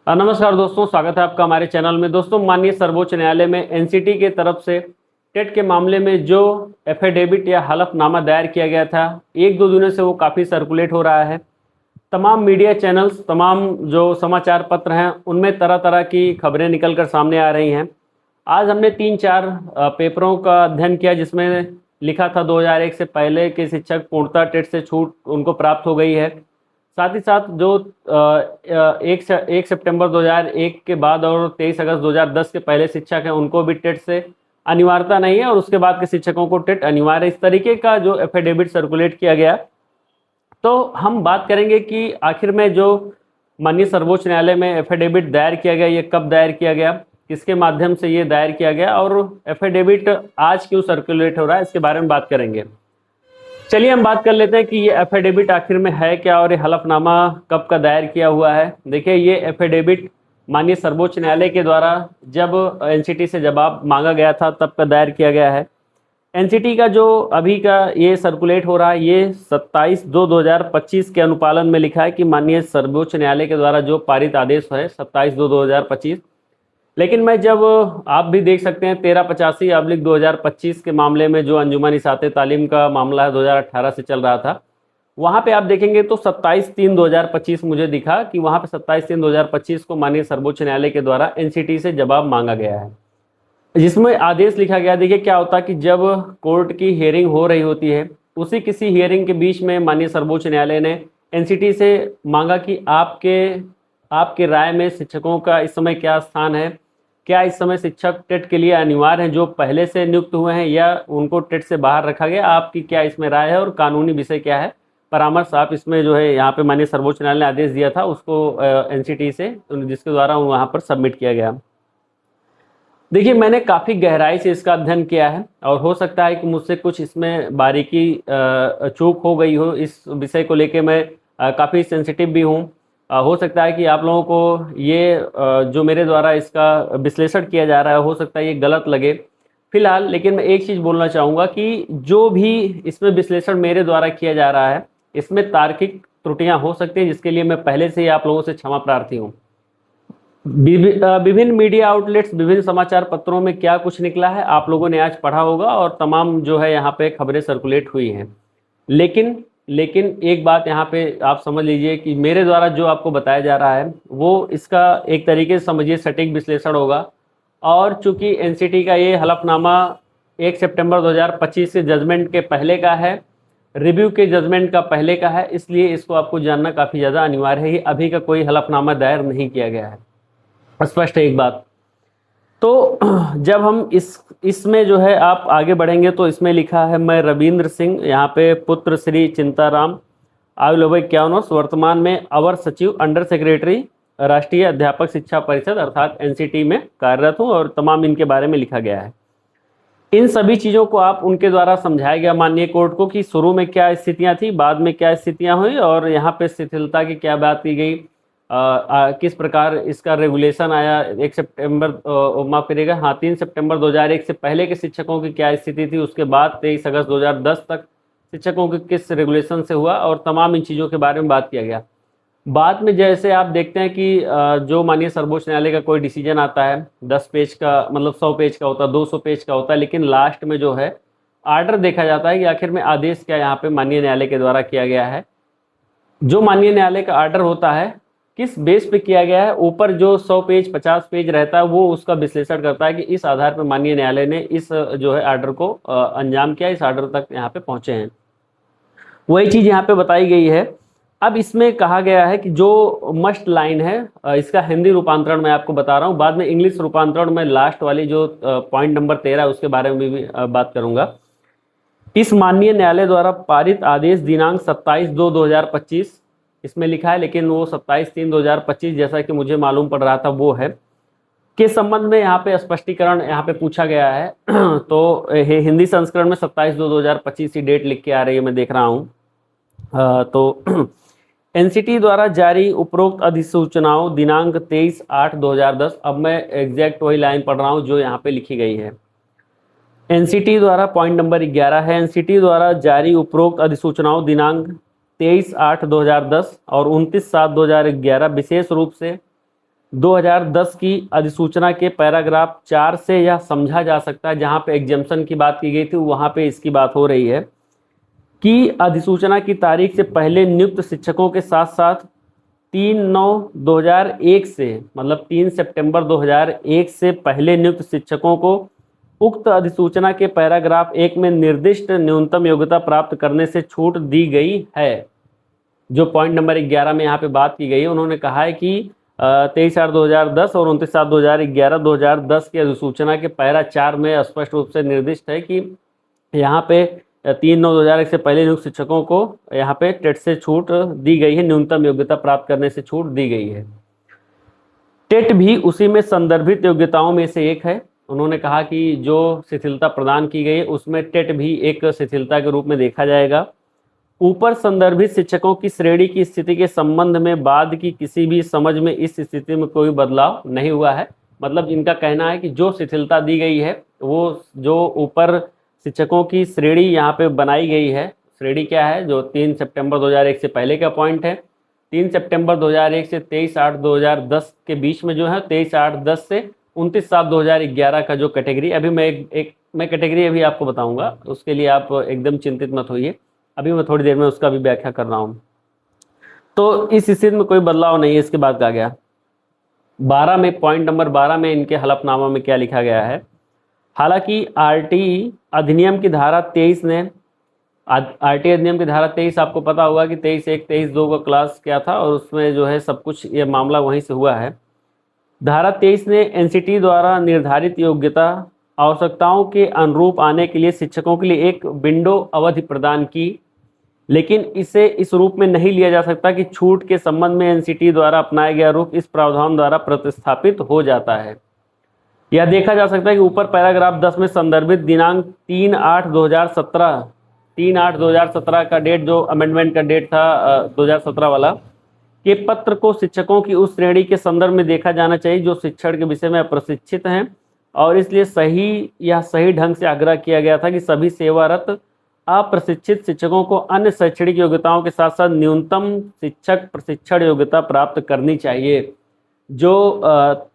नमस्कार दोस्तों, स्वागत है आपका हमारे चैनल में। दोस्तों, माननीय सर्वोच्च न्यायालय में एनसीटी के तरफ से टेट के मामले में जो एफिडेविट या हलफनामा दायर किया गया था, एक दो दिनों से वो काफ़ी सर्कुलेट हो रहा है। तमाम मीडिया चैनल्स, तमाम जो समाचार पत्र हैं, उनमें तरह तरह की खबरें निकल कर सामने आ रही हैं। आज हमने 3-4 पेपरों का अध्ययन किया जिसमें लिखा था 2001 से पहले के शिक्षक पूर्णतः टेट से छूट उनको प्राप्त हो गई है। साथ ही साथ जो 1 सितंबर 2001 के बाद और 23 अगस्त 2010 के पहले शिक्षक हैं, उनको भी टेट से अनिवार्यता नहीं है और उसके बाद के शिक्षकों को टेट अनिवार्य है। इस तरीके का जो एफिडेविट सर्कुलेट किया गया, तो हम बात करेंगे कि आखिर में जो माननीय सर्वोच्च न्यायालय में एफिडेविट दायर किया गया, ये कब दायर किया गया, किसके माध्यम से ये दायर किया गया और एफिडेविट आज क्यों सर्कुलेट हो रहा है, इसके बारे में बात करेंगे। चलिए हम बात कर लेते हैं कि ये एफिडेविट आखिर में है क्या और ये हलफनामा कब का दायर किया हुआ है। देखिए, ये एफिडेविट माननीय सर्वोच्च न्यायालय के द्वारा जब एनसीटी से जवाब मांगा गया था तब का दायर किया गया है। एनसीटी का जो अभी का ये सर्कुलेट हो रहा है, ये 27/2/2025 के अनुपालन में लिखा है कि माननीय सर्वोच्च न्यायालय के द्वारा जो पारित आदेश है 27/2/2025, लेकिन मैं जब आप भी देख सकते हैं 1385/2025 के मामले में जो अंजुमन इसाते तालीम का मामला है 2018 से चल रहा था, वहाँ पे आप देखेंगे तो 27/3/2025 मुझे दिखा कि वहाँ पे 27/3/2025 को माननीय सर्वोच्च न्यायालय के द्वारा एनसीटी से जवाब मांगा गया है, जिसमें आदेश लिखा गया। देखिए क्या होता है कि जब कोर्ट की हियरिंग हो रही होती है, उसी किसी हियरिंग के बीच में माननीय सर्वोच्च न्यायालय ने एनसीटी से मांगा कि आपके राय में शिक्षकों का इस समय क्या स्थान है, क्या इस समय शिक्षक टेट के लिए अनिवार्य हैं जो पहले से नियुक्त हुए हैं या उनको टेट से बाहर रखा गया, आपकी क्या इसमें राय है और कानूनी विषय क्या है, परामर्श आप इसमें जो है यहाँ पे माननीय सर्वोच्च न्यायालय ने आदेश दिया था उसको एनसीटी से, जिसके द्वारा वहाँ पर सबमिट किया गया। देखिए, मैंने काफ़ी गहराई से इसका अध्ययन किया है और हो सकता है कि मुझसे कुछ इसमें बारीकी चूक हो गई हो। इस विषय को लेके मैं काफ़ी सेंसिटिव भी हूँ। हो सकता है कि आप लोगों को ये जो मेरे द्वारा इसका विश्लेषण किया जा रहा है, हो सकता है ये गलत लगे फिलहाल। लेकिन मैं एक चीज़ बोलना चाहूँगा कि जो भी इसमें विश्लेषण मेरे द्वारा किया जा रहा है, इसमें तार्किक त्रुटियाँ हो सकती हैं, जिसके लिए मैं पहले से ही आप लोगों से क्षमा प्रार्थी हूँ। विभिन्न मीडिया आउटलेट्स, विभिन्न समाचार पत्रों में क्या कुछ निकला है आप लोगों ने आज पढ़ा होगा और तमाम जो है यहाँ पे खबरें सर्कुलेट हुई हैं। लेकिन लेकिन एक बात यहाँ पे आप समझ लीजिए कि मेरे द्वारा जो आपको बताया जा रहा है वो इसका एक तरीके से समझिए सटीक विश्लेषण होगा। और चूंकि एनसीटी का ये हलफनामा 1 सितंबर 2025 के जजमेंट के पहले का है, रिव्यू के जजमेंट का पहले का है, इसलिए इसको आपको जानना काफ़ी ज़्यादा अनिवार्य है। ये अभी का कोई हलफनामा दायर नहीं किया गया है, स्पष्ट है एक बात। तो जब हम इसमें जो है आप आगे बढ़ेंगे तो इसमें लिखा है, मैं रविंद्र सिंह, यहाँ पे पुत्र श्री चिंताराम, आयु लगभग 51 वर्ष, वर्तमान में अवर सचिव अंडर सेक्रेटरी राष्ट्रीय अध्यापक शिक्षा परिषद अर्थात एनसीटी में कार्यरत हूँ, और तमाम इनके बारे में लिखा गया है। इन सभी चीज़ों को आप उनके द्वारा समझाया गया माननीय कोर्ट को कि शुरू में क्या स्थितियाँ थी, बाद में क्या स्थितियाँ हुई और यहाँ पे शिथिलता की क्या बात की गई, किस प्रकार इसका रेगुलेशन आया। 1 सितंबर माफ करिएगा, हाँ 3 सितंबर 2001 से पहले के शिक्षकों की क्या स्थिति थी, उसके बाद 23 अगस्त 2010 तक शिक्षकों के किस रेगुलेशन से हुआ, और तमाम इन चीज़ों के बारे में बात किया गया। बाद में जैसे आप देखते हैं कि जो माननीय सर्वोच्च न्यायालय का कोई डिसीजन आता है 10 पेज का, मतलब 100 पेज का होता है, 200 पेज का होता है, लेकिन लास्ट में जो है आर्डर देखा जाता है कि आखिर में आदेश क्या यहाँ पे माननीय न्यायालय के द्वारा किया गया है। जो माननीय न्यायालय का आर्डर होता है किस बेस पे किया गया है, ऊपर जो 100 पेज 50 पेज रहता है वो उसका विश्लेषण करता है कि इस आधार पर माननीय न्यायालय ने इस जो है आर्डर को अंजाम किया, इस आर्डर तक यहाँ पे पहुँचे हैं। वही चीज़ यहाँ पे बताई गई है। अब इसमें कहा गया है कि जो मस्ट लाइन है, इसका हिंदी रूपांतरण मैं आपको बता रहा हूँ, बाद में इंग्लिश रूपांतरण में लास्ट वाली जो पॉइंट नंबर 13 उसके बारे में भी बात करूँगा। इस माननीय न्यायालय द्वारा पारित आदेश दिनांक 27/2/2025 इसमें लिखा है, लेकिन वो 27/3/2025 जैसा कि मुझे मालूम पड़ रहा था वो है, के संबंध में यहाँ पे स्पष्टीकरण यहाँ पे पूछा गया है। तो हिंदी संस्करण में 27/2/2025 की डेट लिख के आ रही है, मैं देख रहा हूँ। तो एनसीटी द्वारा जारी उपरोक्त अधिसूचनाओं दिनांक 23/8/2010, अब मैं एग्जैक्ट वही लाइन पढ़ रहा हूँ जो यहाँ पे लिखी गई है। एनसीटी द्वारा पॉइंट नंबर 11 है, एनसीटी द्वारा जारी उपरोक्त अधिसूचनाओं दिनांक 23/8/2010 और 29/7/2011 विशेष रूप से 2010 की अधिसूचना के पैराग्राफ 4 से यह समझा जा सकता है, जहां पे एग्जाम्पशन की बात की गई थी वहां पे इसकी बात हो रही है कि अधिसूचना की तारीख से पहले नियुक्त शिक्षकों के साथ साथ 3/9/2001 से, मतलब 3 सितंबर 2001 से पहले नियुक्त शिक्षकों को उक्त अधिसूचना के पैराग्राफ 1 में निर्दिष्ट न्यूनतम योग्यता प्राप्त करने से छूट दी गई है। जो पॉइंट नंबर 11 में यहाँ पे बात की गई है, उन्होंने कहा है कि 23/8/2010 और 29/7/2011-2010 की अधिसूचना के पैरा 4 में स्पष्ट रूप से निर्दिष्ट है कि यहाँ पे 3/9/2001 से पहले नियुक्त शिक्षकों को यहाँ पे टेट से छूट दी गई है, न्यूनतम योग्यता प्राप्त करने से छूट दी गई है। टेट भी उसी में संदर्भित योग्यताओं में से एक है। उन्होंने कहा कि जो शिथिलता प्रदान की गई है उसमें टेट भी एक शिथिलता के रूप में देखा जाएगा। ऊपर संदर्भित शिक्षकों की श्रेणी की स्थिति के संबंध में बाद की किसी भी समझ में इस स्थिति में कोई बदलाव नहीं हुआ है। मतलब इनका कहना है कि जो शिथिलता दी गई है वो जो ऊपर शिक्षकों की श्रेणी यहाँ पे बनाई गई है, श्रेणी क्या है, जो 3 सितंबर 2001 से पहले का पॉइंट है, 3 सितंबर 2001 से 23/8/2010 के बीच में जो है 23/8/10 से 29/7/2011 का जो कैटेगरी, अभी मैं कैटेगरी अभी आपको बताऊंगा, उसके लिए आप एकदम चिंतित मत होइए, अभी मैं थोड़ी देर में उसका भी व्याख्या कर रहा हूँ। तो इस स्थिति में कोई बदलाव नहीं है। इसके बाद कहा गया 12 में, पॉइंट नंबर 12 में इनके हलफनामा में क्या लिखा गया है। हालांकि आरटी अधिनियम की धारा 23 ने, आरटी अधिनियम की धारा 23 आपको पता होगा कि 23(1), 23(2) का क्लास क्या था और उसमें जो है सब कुछ ये मामला वहीं से हुआ है। धारा 23 ने एनसीटी द्वारा निर्धारित योग्यता आवश्यकताओं के अनुरूप आने के लिए शिक्षकों के लिए एक विंडो अवधि प्रदान की, लेकिन इसे इस रूप में नहीं लिया जा सकता कि छूट के संबंध में एनसीटी द्वारा अपनाया गया रूप इस प्रावधान द्वारा प्रतिस्थापित हो जाता है। यह देखा जा सकता है कि ऊपर पैराग्राफ 10 में संदर्भित दिनांक 3/8/2017 का डेट, जो अमेंडमेंट का डेट था 2017 वाला, के पत्र को शिक्षकों की उस श्रेणी के संदर्भ में देखा जाना चाहिए जो शिक्षण के विषय में अप्रशिक्षित हैं, और इसलिए सही ढंग से आग्रह किया गया था कि सभी सेवारत अप्रशिक्षित शिक्षकों को अन्य शैक्षणिक योग्यताओं के साथ साथ न्यूनतम शिक्षक प्रशिक्षण योग्यता प्राप्त करनी चाहिए। जो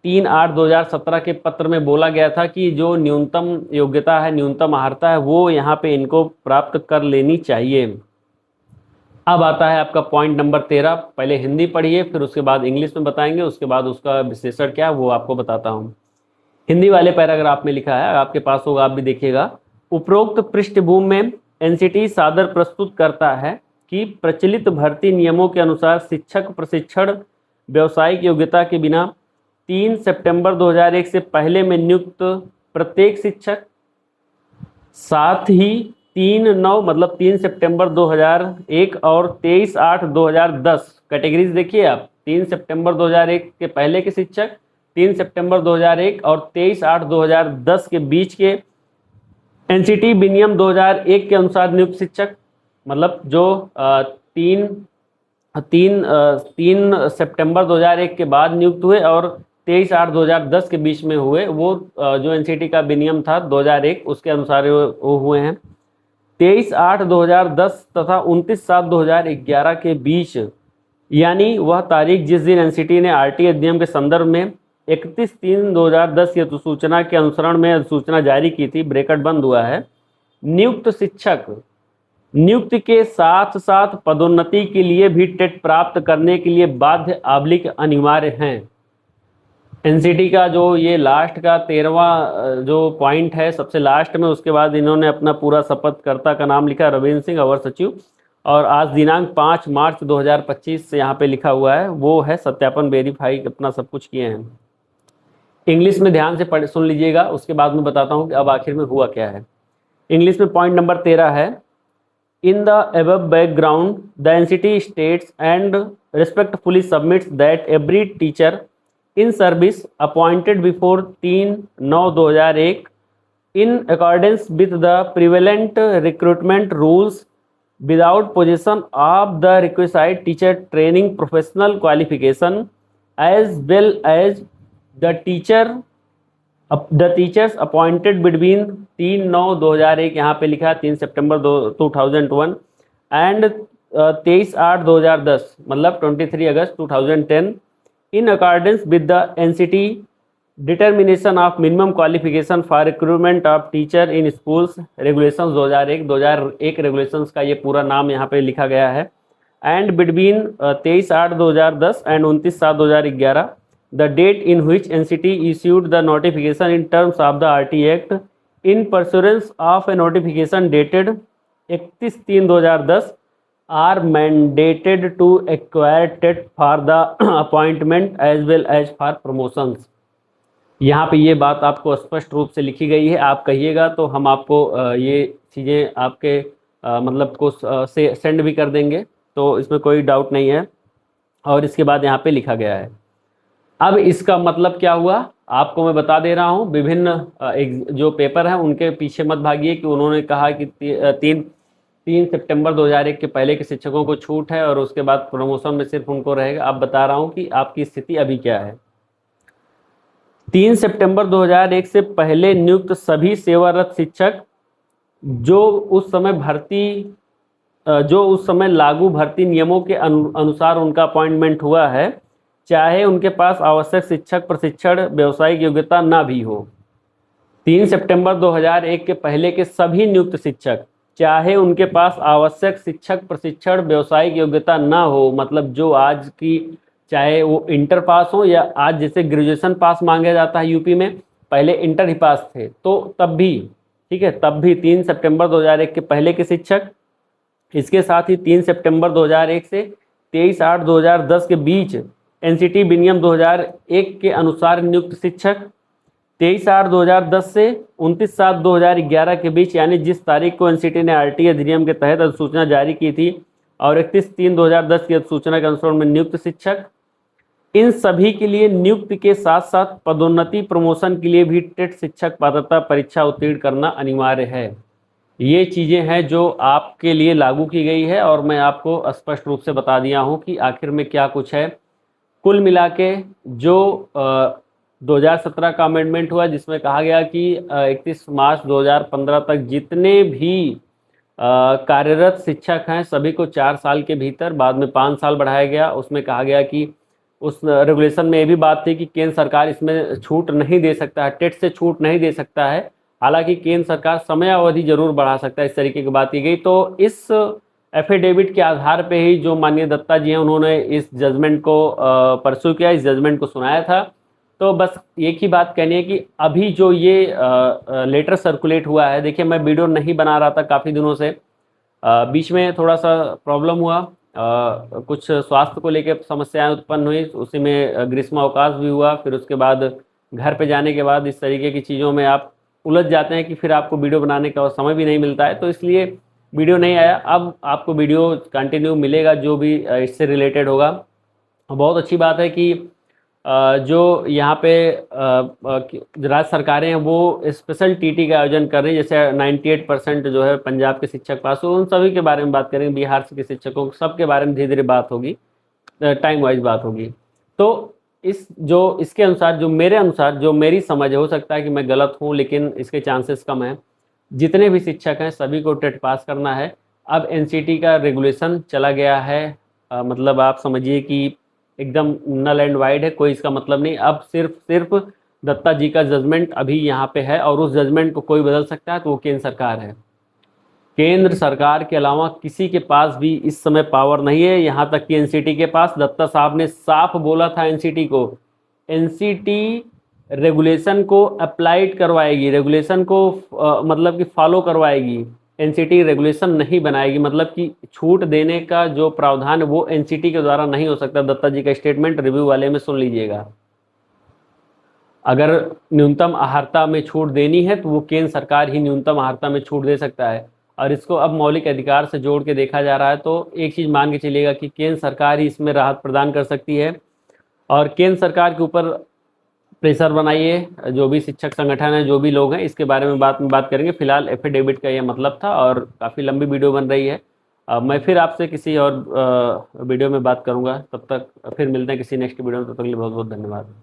3/8/2017 के पत्र में बोला गया था कि जो न्यूनतम योग्यता है, न्यूनतम अर्हता है, वो यहाँ पे इनको प्राप्त कर लेनी चाहिए। अब आता है आपका पॉइंट नंबर 13। पहले हिंदी पढ़िए, फिर उसके बाद इंग्लिश में बताएंगे, उसके बाद उसका विश्लेषण क्या है वो आपको बताता हूँ। हिंदी वाले पैराग्राफ में लिखा है, आपके पास होगा, आप भी देखिएगा। उपरोक्त पृष्ठभूमि में एनसीटी सादर प्रस्तुत करता है कि प्रचलित भर्ती नियमों के अनुसार शिक्षक प्रशिक्षण व्यावसायिक योग्यता के बिना 3 सितंबर 2001 से पहले में नियुक्त प्रत्येक शिक्षक, साथ ही 3/9 मतलब 3 सितंबर 2001 और 23/8/2010 कैटेगरीज देखिए आप, 3 सितंबर 2001 के पहले के शिक्षक, 3 सितंबर 2001 और 23/8/2010 के बीच के एनसीटी विनियम 2001 के अनुसार नियुक्त शिक्षक, मतलब जो 3 सितंबर 2001 के बाद नियुक्त हुए और 23/8/2010 के बीच में हुए, वो जो एनसीटी का विनियम था 2001 उसके अनुसार वो हुए हैं। 23/8/2010 तथा 29/7/2011 के बीच, यानी वह तारीख जिस दिन एनसीटी ने आरटी अधिनियम के संदर्भ में 31/3/2010 की अधिसूचना के अनुसरण में अधिसूचना जारी की थी, ब्रैकेट बंद हुआ है, नियुक्त शिक्षक नियुक्ति के साथ साथ पदोन्नति के लिए भी टेट प्राप्त करने के लिए बाध्य अनिवार्य हैं। एनसीटी का जो ये लास्ट का 13वां जो पॉइंट है सबसे लास्ट में, उसके बाद इन्होंने अपना पूरा शपथकर्ता का नाम लिखा, रविंद्र सिंह अवर सचिव, और आज दिनांक 5 मार्च 2025 से यहाँ पे लिखा हुआ है, वो है सत्यापन वेरीफाई अपना सब कुछ किए हैं। इंग्लिश में ध्यान से पढ़ सुन लीजिएगा, उसके बाद मैं बताता हूँ कि अब आखिर में हुआ क्या है। इंग्लिश में पॉइंट नंबर 13 है, in the above background the NCT states and respectfully submits that every teacher in service appointed before 3/9/2001 in accordance with the prevalent recruitment rules without possession of the requisite teacher training professional qualification, as well as the teachers appointed between 3/9/2001, यहाँ पे लिखा 3 सितंबर 2001 and 23/8/2010 मतलब 23 अगस्त 2010 in accordance with the NCT determination of minimum qualification for recruitment of teacher in schools regulations 2001 regulations का ये पूरा नाम यहाँ पे लिखा गया है। And between 23/8/2010 and 29/7/2011 the date in which NCT issued the notification in terms of the RT act in pursuance of a notification dated 31/3/2010 are mandated to acquire TET for the appointment as well as for promotions। यहाँ पे ये बात आपको स्पष्ट रूप से लिखी गई है, आप कहिएगा तो हम आपको ये चीज़ें आपके मतलब को से सेंड भी कर देंगे, तो इसमें कोई डाउट नहीं है। और इसके बाद यहाँ पे लिखा गया है। अब इसका मतलब क्या हुआ आपको मैं बता दे रहा हूँ। विभिन्न जो पेपर हैं उनके पीछे मत भागिए कि उन्होंने कहा कि 3 सितंबर 2001 के पहले के शिक्षकों को छूट है और उसके बाद प्रमोशन में सिर्फ उनको रहेगा। अब बता रहा हूं कि आपकी स्थिति अभी क्या है। 3 सितंबर 2001 से पहले नियुक्त सभी सेवारत शिक्षक जो उस समय लागू भर्ती नियमों के अनुसार उनका अपॉइंटमेंट हुआ है, चाहे उनके पास आवश्यक शिक्षक प्रशिक्षण व्यावसायिक योग्यता ना भी हो। 3 सितंबर 2001 के पहले के सभी नियुक्त शिक्षक चाहे उनके पास आवश्यक शिक्षक प्रशिक्षण व्यावसायिक योग्यता ना हो, मतलब जो आज की चाहे वो इंटर पास हो या आज जैसे ग्रेजुएशन पास मांगा जाता है यूपी में, पहले इंटर ही पास थे तो तब भी ठीक है, तब भी 3 सितंबर 2001 के पहले के शिक्षक, इसके साथ ही 3 सितंबर 2001 से 23/8/2010 के बीच एनसीटी विनियम 2001 के अनुसार नियुक्त शिक्षक, 23/8/2010 से 29/7/2011 के बीच यानी जिस तारीख को एनसीटी ने आरटी अधिनियम के तहत अधिसूचना जारी की थी और 31/3/2010 की अधिसूचना के अनुसार में नियुक्त शिक्षक, इन सभी के लिए नियुक्ति के साथ साथ पदोन्नति प्रमोशन के लिए भी टेट शिक्षक पात्रता परीक्षा उत्तीर्ण करना अनिवार्य है। ये चीज़ें हैं जो आपके लिए लागू की गई है और मैं आपको स्पष्ट रूप से बता दिया हूँ कि आखिर में क्या कुछ है। कुल मिला के जो 2017 का अमेंडमेंट हुआ जिसमें कहा गया कि 31 मार्च 2015 तक जितने भी कार्यरत शिक्षक हैं सभी को 4 साल के भीतर, बाद में 5 साल बढ़ाया गया। उसमें कहा गया कि उस रेगुलेशन में ये भी बात थी कि केंद्र सरकार इसमें छूट नहीं दे सकता है, टेट से छूट नहीं दे सकता है, हालांकि केंद्र सरकार समय अवधि जरूर बढ़ा सकता है, इस तरीके की बात की गई। तो इस एफिडेविट के आधार पे ही जो माननीय दत्ता जी हैं उन्होंने इस जजमेंट को परस्यू किया, इस जजमेंट को सुनाया था। तो बस एक ही बात कहनी है कि अभी जो ये लेटर सर्कुलेट हुआ है, देखिए मैं वीडियो नहीं बना रहा था काफ़ी दिनों से, बीच में थोड़ा सा प्रॉब्लम हुआ, कुछ स्वास्थ्य को लेकर समस्याएं उत्पन्न हुई, उसी में ग्रीष्मावकाश भी हुआ, फिर उसके बाद घर पे जाने के बाद इस तरीके की चीज़ों में आप उलझ जाते हैं कि फिर आपको वीडियो बनाने का समय भी नहीं मिलता है, तो इसलिए वीडियो नहीं आया। अब आपको वीडियो कंटिन्यू मिलेगा जो भी इससे रिलेटेड होगा। बहुत अच्छी बात है कि जो यहाँ पे राज्य सरकारें हैं वो स्पेशल टीटी का आयोजन कर रही है, जैसे 98% जो है पंजाब के शिक्षक पास हो, उन सभी के बारे में बात करेंगे, बिहार के शिक्षकों सबके बारे में धीरे धीरे बात होगी, टाइम वाइज बात होगी। तो इसके अनुसार जो मेरे अनुसार जो मेरी समझ है, हो सकता है कि मैं गलत हूँ लेकिन इसके चांसेस कम हैं, जितने भी शिक्षक हैं सभी को टेट पास करना है। अब एनसीटी का रेगुलेशन चला गया है, मतलब आप समझिए कि एकदम नल एंड वाइड है, कोई इसका मतलब नहीं। अब सिर्फ दत्ता जी का जजमेंट अभी यहाँ पे है और उस जजमेंट को कोई बदल सकता है तो वो केंद्र सरकार है। केंद्र सरकार के अलावा किसी के पास भी इस समय पावर नहीं है, यहाँ तक कि एनसीटी के पास। दत्ता साहब ने साफ बोला था एनसीटी को, एनसीटी रेगुलेशन को अप्लाइड करवाएगी, रेगुलेशन को मतलब कि फॉलो करवाएगी, एनसीटी रेगुलेशन नहीं बनाएगी, मतलब कि छूट देने का जो प्रावधान है वो एनसीटी के द्वारा नहीं हो सकता। दत्ता जी का स्टेटमेंट रिव्यू वाले में सुन लीजिएगा। अगर न्यूनतम आहारता में छूट देनी है तो वो केंद्र सरकार ही न्यूनतम आहारता में छूट दे सकता है, और इसको अब मौलिक अधिकार से जोड़ के देखा जा रहा है। तो एक चीज़ मान के चलिएगा कि केंद्र सरकार ही इसमें राहत प्रदान कर सकती है, और केंद्र सरकार के ऊपर प्रेशर बनाइए, जो भी शिक्षक संगठन है, जो भी लोग हैं, इसके बारे में बात करेंगे। फिलहाल एफिडेविट का ये मतलब था और काफ़ी लंबी वीडियो बन रही है। मैं फिर आपसे किसी और वीडियो में बात करूंगा, तब तक फिर मिलते हैं किसी नेक्स्ट वीडियो में, तब तक के लिए बहुत बहुत धन्यवाद।